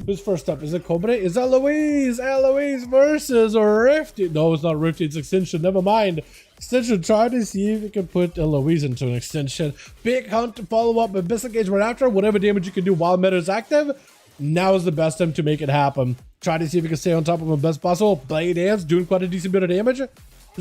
Who's first up? Is it Cobra? Is that Louise? Eloise versus Rifty. No, it's not Rifty. It's Extinction. Never mind. Extinction, try to see if you can put Eloise into an Extinction. Big hunt to follow up with Missile Gauge right after. Whatever damage you can do while meta is active. Now is the best time to make it happen. Try to see if you can stay on top of him best possible. Blade Dance doing quite a decent bit of damage. Is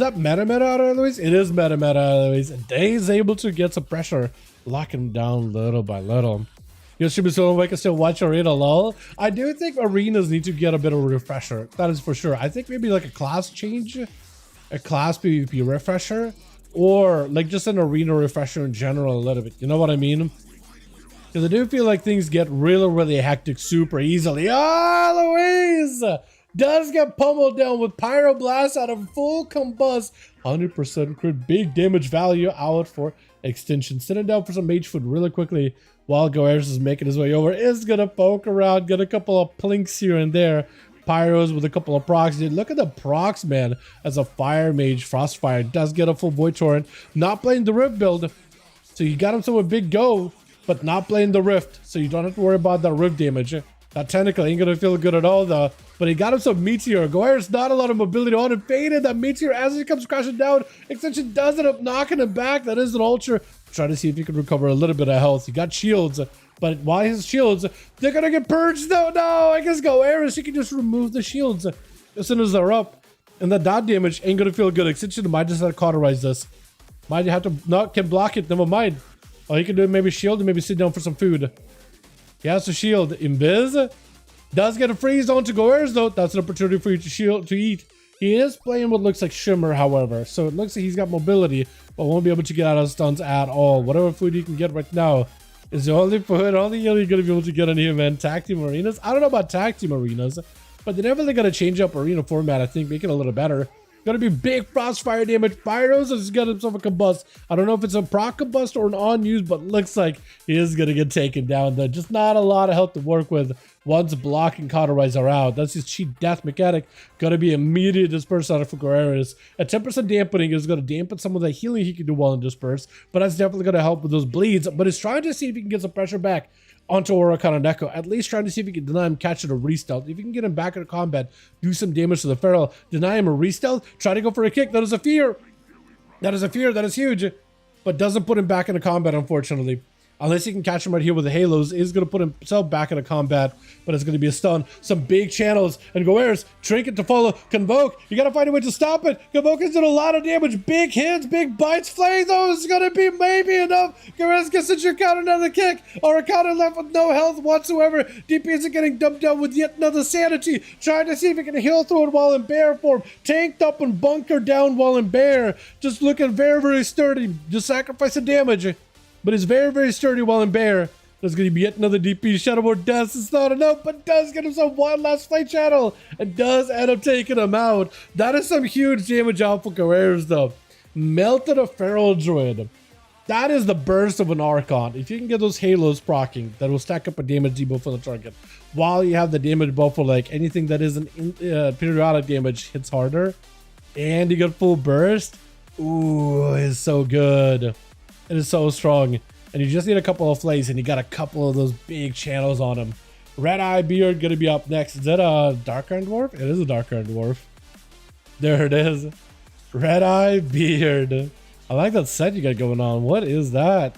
that meta out of Eloise? It is meta out of Eloise. Day's able to get some pressure. Locking down little by little. You should be so we can still watch Arena lol. I do think arenas need to get a bit of a refresher. That is for sure. I think maybe like a class change, a class PvP refresher, or like just an arena refresher in general a little bit. You know what I mean? Because I do feel like things get really hectic super easily. Ah, Louise does get pummeled down with Pyroblast out of full combust. 100% crit, big damage value out for Extinction. Sitting down for some mage food really quickly while Goeris is making his way over. Is gonna poke around, get a couple of plinks here and there. Pyros with a couple of procs. Dude, look at the procs, man. As a fire mage, Frostfire does get a full Void Torrent. Not playing the Rift build, so you got him to a big go, but not playing the Rift, so you don't have to worry about that Rift damage. That technically ain't gonna feel good at all though. But he got him some Meteor. Goer's not a lot of mobility on him. Faded that Meteor as he comes crashing down. Extinction does end up knocking him back. That is an Ultra. Try to see if he can recover a little bit of health. He got shields, but while his shields, they're gonna get purged though. No, I guess Goeris, he can just remove the shields as soon as they're up. And the dot damage ain't gonna feel good. Extinction might just have to cauterize this. Might have to not can block it. Never mind. All he can do is maybe shield and maybe sit down for some food. He has to shield. Invis does get a freeze on to Goeris though. That's an opportunity for you to shield to eat. He is playing what looks like Shimmer, however, so it looks like he's got mobility, but won't be able to get out of stuns at all. Whatever food you can get right now is the only food, only you're gonna be able to get on here, man. Tag team arenas. I don't know about tag team arenas, but they're definitely gonna change up arena format. I think make it a little better. Gonna be big Frostfire damage. Pyros has got himself a combust. I don't know if it's a proc combust or an on-use, but looks like he is gonna get taken down though. Just not a lot of health to work with once block and cauterize are out. That's his cheat death mechanic. Gonna be immediate disperse out of Goeris. A 10% dampening is gonna dampen some of the healing he can do while in disperse, but that's definitely gonna help with those bleeds. But he's trying to see if he can get some pressure back onto Orakan and Neko, at least trying to see if he can deny him catch it or re-stealth. If you can get him back into combat, do some damage to the Feral, deny him a re-stealth, try to go for a kick. That is a fear. That is a fear. That is huge. But doesn't put him back into combat, unfortunately. Unless he can catch him right here with the halos, is going to put himself back into combat, but it's going to be a stun. Some big channels, and Goeris, Trinket to follow, Convoke, you got to find a way to stop it. Convoke is doing a lot of damage, big hits, big bites, Flame though is going to be maybe enough. Goeris gets a trick out another kick, or a counter left with no health whatsoever. DPS are getting dumped down with yet another sanity, trying to see if he can heal through it while in bear form, tanked up and bunkered down while in bear, just looking very sturdy, just sacrificing damage. But it's very sturdy while in bear. There's going to be yet another DP. Shadowboard Death is not enough, but does get himself one last Flame Channel and does end up taking him out. That is some huge damage out for Goeris though. Melted a Feral Druid. That is the burst of an Archon. If you can get those halos proccing, that will stack up a damage debuff for the target. While you have the damage buff for like anything that isn't periodic damage hits harder. And you get full burst. Ooh, it's so good. It is so strong. And you just need a couple of flays and you got a couple of those big channels on him. Red Eye Beard gonna be up next. Is that a Dark Iron Dwarf? It is a Dark Iron Dwarf. There it is. Red Eye Beard. I like that set you got going on. What is that?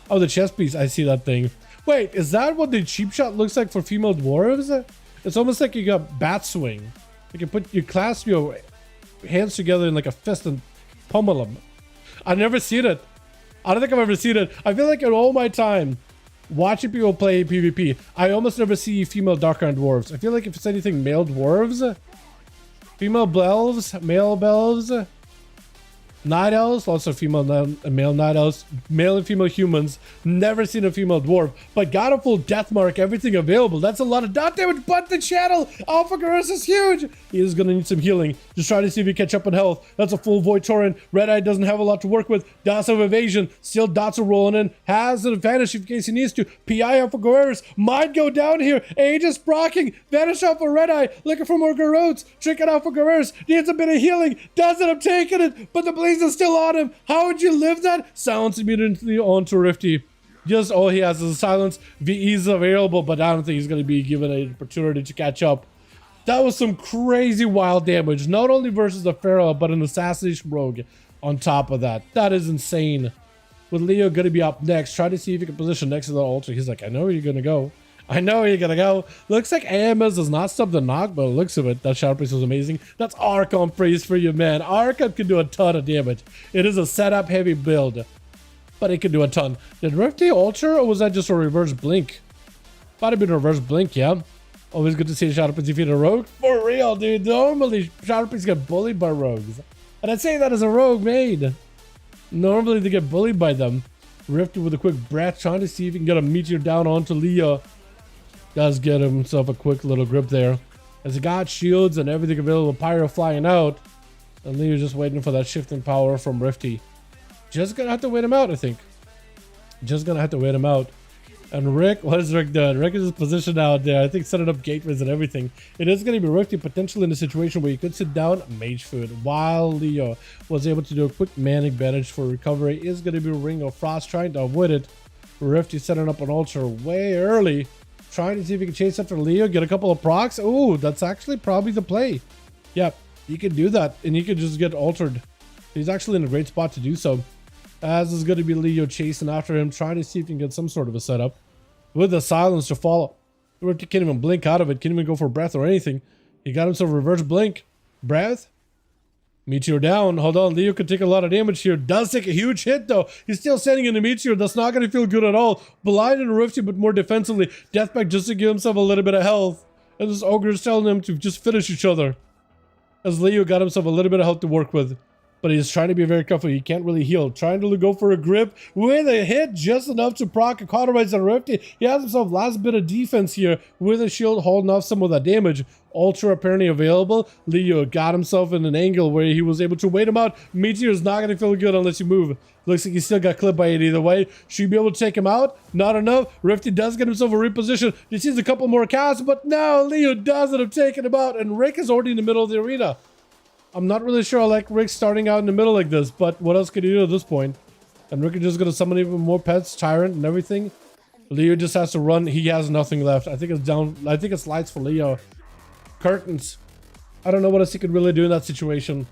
Oh, the chest piece. I see that thing. Wait, is that what the cheap shot looks like for female dwarves? It's almost like you got bat swing. You can clasp your hands together in like a fist and pummel them. I've never seen it. I don't think I've ever seen it. I feel like in all my time watching people play PvP, I almost never see female Dark Iron Dwarves. I feel like if it's anything male dwarves, female bells, male bells, Night Elves, lots of male Night Elves, male and female humans. Never seen a female dwarf, but got a full death mark, everything available. That's a lot of dot damage, but the channel, Alpha Goeris is huge. He is going to need some healing. Just try to see if he can catch up on health. That's a full Void Torrent. Red Eye doesn't have a lot to work with. Dots of evasion, still dots are rolling in. Has an advantage in case he needs to. PI Alpha Goeris might go down here. Aegis brocking, vanish off for Red Eye, looking for more Garrotes. Trinket Alpha Goeris needs a bit of healing. Does end up taking it, but the bleeds are still on him. How would you live that? Silence immediately onto Rifty. Just all he has is a silence. VE is available, but I don't think he's going to be given an opportunity to catch up. That was some crazy wild damage, not only versus the Pharaoh, but an assassination rogue on top of that. That is insane. With Leo going to be up next, try to see if he can position next to the altar. He's like, I know where you're going to go. I know where you're going to go. Looks like AMS does not stop the knock, but it looks of it. That Shadow Priest was amazing. That's Archon Priest for you, man. Archon can do a ton of damage. It is a setup heavy build, but it can do a ton. Did Rifty alter, or was that just a reverse blink? Might have been a reverse blink, yeah. Always good to see a Shadow Priest defeat a rogue. For real, dude. Normally, Shadow Priests get bullied by rogues. And I'd say that as a rogue maid. Normally, they get bullied by them. Rifty with a quick breath, trying to see if he can get a meteor down onto Leo. Does get himself a quick little grip there. As he got shields and everything available, Pyro flying out. And Leo just waiting for that shift in power from Rifty. Just gonna have to wait him out, I think. Just gonna have to wait him out. And Rick, what is Rick doing? Rick is just positioned out there. I think setting up gateways and everything. It is going to be Rifty potentially in a situation where you could sit down mage food while Leo was able to do a quick man advantage for recovery. Is going to be Ring of Frost trying to avoid it. Rifty setting up an altar way early. Trying to see if he can chase after Leo, get a couple of procs. Oh, that's actually probably the play. Yep, you can do that and you can just get altered. He's actually in a great spot to do so. As is going to be Leo chasing after him, trying to see if he can get some sort of a setup. With the silence to follow. Rifty can't even blink out of it, can't even go for breath or anything. He got himself a reverse blink. Breath. Meteor down. Hold on, Leo could take a lot of damage here. Does take a huge hit though. He's still sending in the Meteor. That's not going to feel good at all. Blinded and Rifty, but more defensively. Deathpack just to give himself a little bit of health. And this Ogre is telling him to just finish each other. As Leo got himself a little bit of health to work with. But he's trying to be very careful. He can't really heal. Trying to go for a grip with a hit just enough to proc a cauterize on Rifty. He has himself last bit of defense here with a shield holding off some of that damage. Ultra apparently available. Leo got himself in an angle where he was able to wait him out. Meteor is not going to feel good unless you move. Looks like he still got clipped by it either way. Should you be able to take him out? Not enough. Rifty does get himself a reposition. He sees a couple more casts, but no, Leo doesn't have taken him out. And Rick is already in the middle of the arena. I'm not really sure I like Rick starting out in the middle like this, but what else could he do at this point? And Rick is just going to summon even more pets, Tyrant and everything. Leo just has to run. He has nothing left. I think it's down. I think it's lights for Leo. Curtains. I don't know what else he could really do in that situation.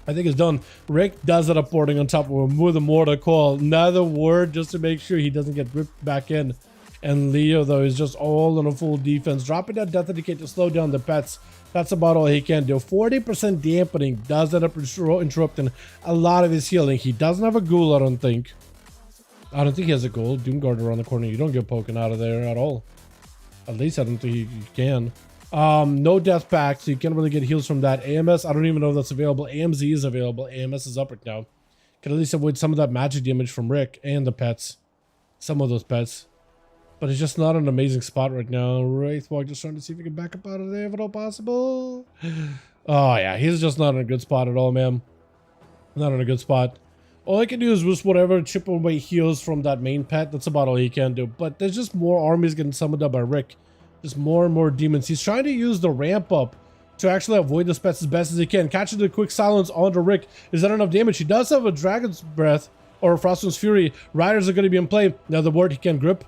I think it's done. Rick does it upboarding on top of him with a mortar call. Another word just to make sure he doesn't get ripped back in. And Leo, though, is just all on a full defense. Dropping that Death Indicate to slow down the pets. That's about all he can do. 40% dampening does end up interrupting a lot of his healing. He doesn't have a ghoul, I don't think. I don't think he has a ghoul. Doomguard around the corner. You don't get poking out of there at all. At least I don't think you can. No death pack, so you can't really get heals from that. AMS, I don't even know if that's available. AMZ is available. AMS is up right now. Can at least avoid some of that magic damage from Rick and the pets. Some of those pets. But it's just not an amazing spot right now. Wraithwalk just trying to see if he can back up out of there if at all possible. Oh yeah, he's just not in a good spot at all, man. Not in a good spot. All he can do is just whatever chip away heals from that main pet. That's about all he can do. But there's just more armies getting summoned up by Rick. Just more and more demons. He's trying to use the ramp up to actually avoid the pets as best as he can. Catching the quick silence onto Rick. Is that enough damage? He does have a Dragon's Breath or a Frostman's Fury. Riders are going to be in play. Now the word he can grip.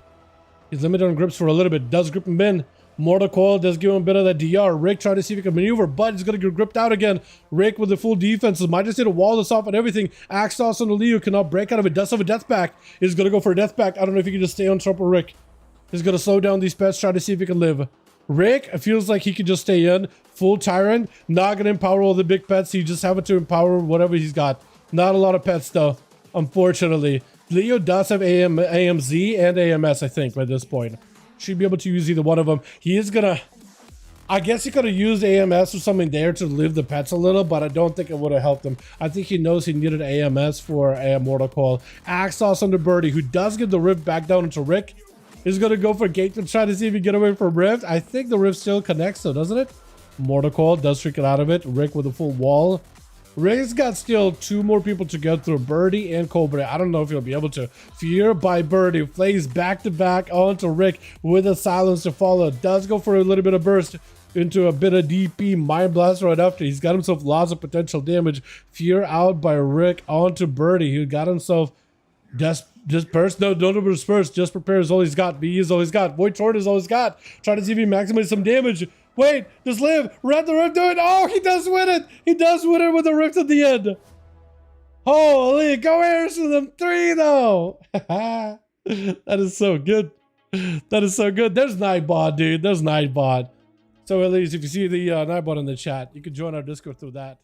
He's limited on grips for a little bit. Does grip him in. Mortal Coil does give him a bit of that DR. Rick trying to see if he can maneuver, but he's going to get gripped out again. Rick with the full defenses. Might just hit a wall this off and everything. Axe toss on the Leo cannot break out of it. Does have a death pack. He's going to go for a death pack. I don't know if he can just stay on top of Rick. He's going to slow down these pets, try to see if he can live. Rick, it feels like he could just stay in. Full Tyrant. Not going to empower all the big pets. He just have it to empower whatever he's got. Not a lot of pets though, unfortunately. Leo does have AMZ and AMS, I think, by this point. Should be able to use either one of them. He is gonna... I guess he could have used AMS or something there to live the pets a little, but I don't think it would have helped him. I think he knows he needed AMS for a Mortal Coil. Axe toss on the Birdie, who does get the Rift back down into Rick. He's gonna go for Gate to try to see if he can get away from Rift. I think the Rift still connects, though, doesn't it? Mortal Coil does trick it out of it. Rick with a full wall. Rick's got still two more people to go through, Birdie and Cobra. I don't know if he'll be able to. Fear by Birdie. Flays back to back onto Rick with a silence to follow. Does go for a little bit of burst into a bit of DP. Mind Blast right after. He's got himself lots of potential damage. Fear out by Rick onto Birdie, who got himself Just burst. No, don't disperse. Just prepare is all he's got. BE is all he's got. Void Torrent is all he's got. Try to see if he maximizes some damage. Wait, just live. Red the rift, do it. Oh, he does win it. He does win it with the rift at the end. Holy, go heirs to them 3 though. That is so good. That is so good. There's Nightbot, dude. There's Nightbot. So at least if you see the Nightbot in the chat, you can join our Discord through that.